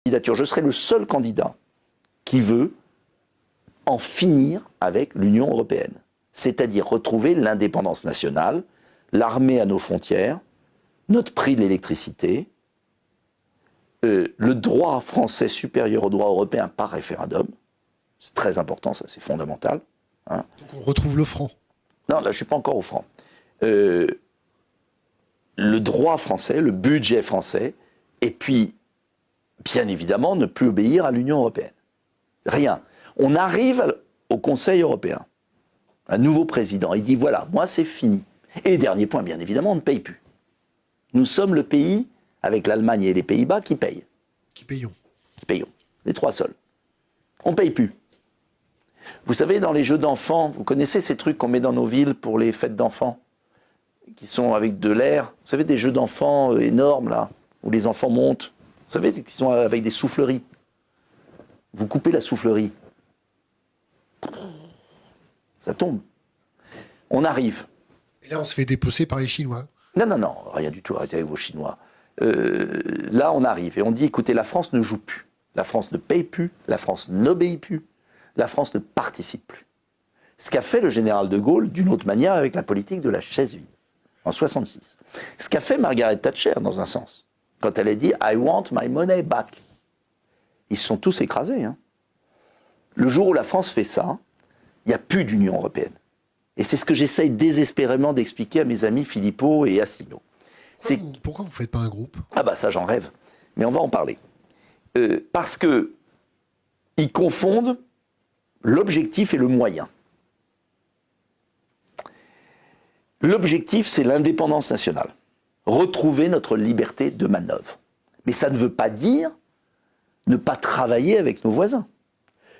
Je serai le seul candidat qui veut en finir avec l'Union européenne. C'est-à-dire retrouver l'indépendance nationale, l'armée à nos frontières, notre prix de l'électricité, le droit français supérieur au droit européen par référendum. C'est très important, ça, c'est fondamental. Hein. Donc on retrouve le franc. Non, là, je ne suis pas encore au franc. Le droit français, le budget français, et puis, bien évidemment, ne plus obéir à l'Union européenne. Rien. On arrive au Conseil européen. Un nouveau président, il dit voilà, moi c'est fini. Et dernier point, bien évidemment, on ne paye plus. Nous sommes le pays, avec l'Allemagne et les Pays-Bas, qui payent. Qui payons. Qui payons. Les trois seuls. On ne paye plus. Vous savez, dans les jeux d'enfants, vous connaissez ces trucs qu'on met dans nos villes pour les fêtes d'enfants, qui sont avec de l'air. Vous savez, des jeux d'enfants énormes, là, où les enfants montent. Vous savez, qui sont avec des souffleries. Vous coupez la soufflerie. Ça tombe. On arrive. Et là, on se fait dépecer par les Chinois. Non, non, non, rien du tout, arrêtez avec vos Chinois. Là, on arrive et on dit, écoutez, la France ne joue plus. La France ne paye plus, la France n'obéit plus, la France ne participe plus. Ce qu'a fait le général de Gaulle, d'une autre manière, avec la politique de la chaise vide, en 1966. Ce qu'a fait Margaret Thatcher, dans un sens, quand elle a dit « I want my money back ». Ils se sont tous écrasés. Hein. Le jour où la France fait ça, il n'y a plus d'Union européenne. Et c'est ce que j'essaye désespérément d'expliquer à mes amis Philippot et Asselineau. Pourquoi vous ne faites pas un groupe? Ah bah ça j'en rêve, mais on va en parler. Parce que ils confondent l'objectif et le moyen. L'objectif, c'est l'indépendance nationale. Retrouver notre liberté de manœuvre. Mais ça ne veut pas dire ne pas travailler avec nos voisins.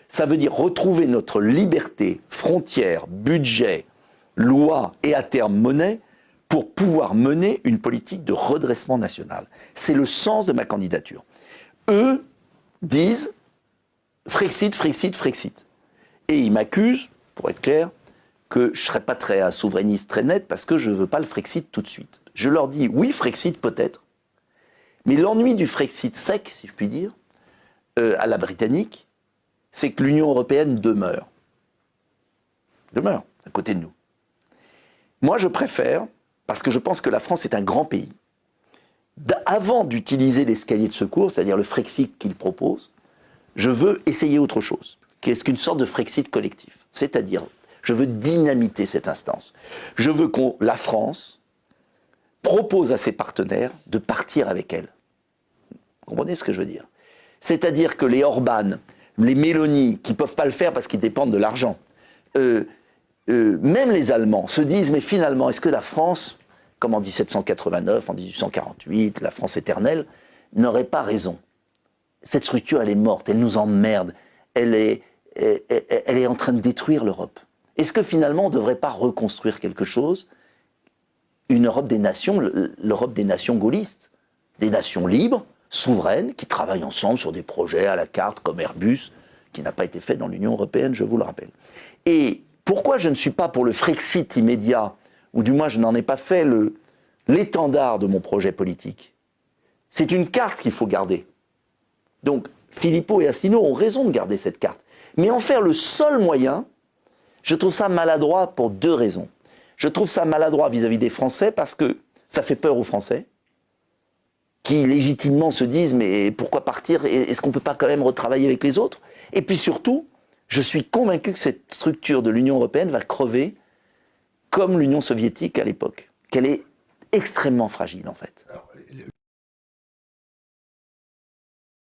Ça veut dire retrouver notre liberté, frontières, budget, loi et à terme monnaie pour pouvoir mener une politique de redressement national. C'est le sens de ma candidature. Eux disent Frexit, Frexit, Frexit. Et ils m'accusent, pour être clair, que je ne serais pas très souverainiste, très net, parce que je ne veux pas le Frexit tout de suite. Je leur dis oui, Frexit peut-être, mais l'ennui du Frexit sec, si je puis dire, à la britannique, c'est que l'Union européenne demeure. Demeure, à côté de nous. Moi, je préfère, parce que je pense que la France est un grand pays, avant d'utiliser l'escalier de secours, c'est-à-dire le Frexit qu'il propose, je veux essayer autre chose, qui est une sorte de Frexit collectif. C'est-à-dire, je veux dynamiter cette instance. Je veux que la France propose à ses partenaires de partir avec elle. Vous comprenez ce que je veux dire? C'est-à-dire que les Orban, les Mélanie, qui ne peuvent pas le faire parce qu'ils dépendent de l'argent, même les Allemands se disent, mais finalement, est-ce que la France, comme en 1789, en 1848, la France éternelle, n'aurait pas raison? Cette structure, elle est morte, elle nous emmerde, elle est en train de détruire l'Europe. Est-ce que finalement, on ne devrait pas reconstruire quelque chose? Une Europe des nations, l'Europe des nations gaullistes, des nations libres, souveraines, qui travaillent ensemble sur des projets à la carte, comme Airbus, qui n'a pas été fait dans l'Union européenne, je vous le rappelle. Et pourquoi je ne suis pas pour le Frexit immédiat, ou du moins je n'en ai pas fait l'étendard de mon projet politique? C'est une carte qu'il faut garder. Donc, Philippot et Asselineau ont raison de garder cette carte. Mais en faire le seul moyen, je trouve ça maladroit pour deux raisons. Je trouve ça maladroit vis-à-vis des Français parce que ça fait peur aux Français, qui légitimement se disent « mais pourquoi partir? Est-ce qu'on ne peut pas quand même retravailler avec les autres ?» Et puis surtout, je suis convaincu que cette structure de l'Union européenne va crever comme l'Union soviétique à l'époque, qu'elle est extrêmement fragile en fait. Alors,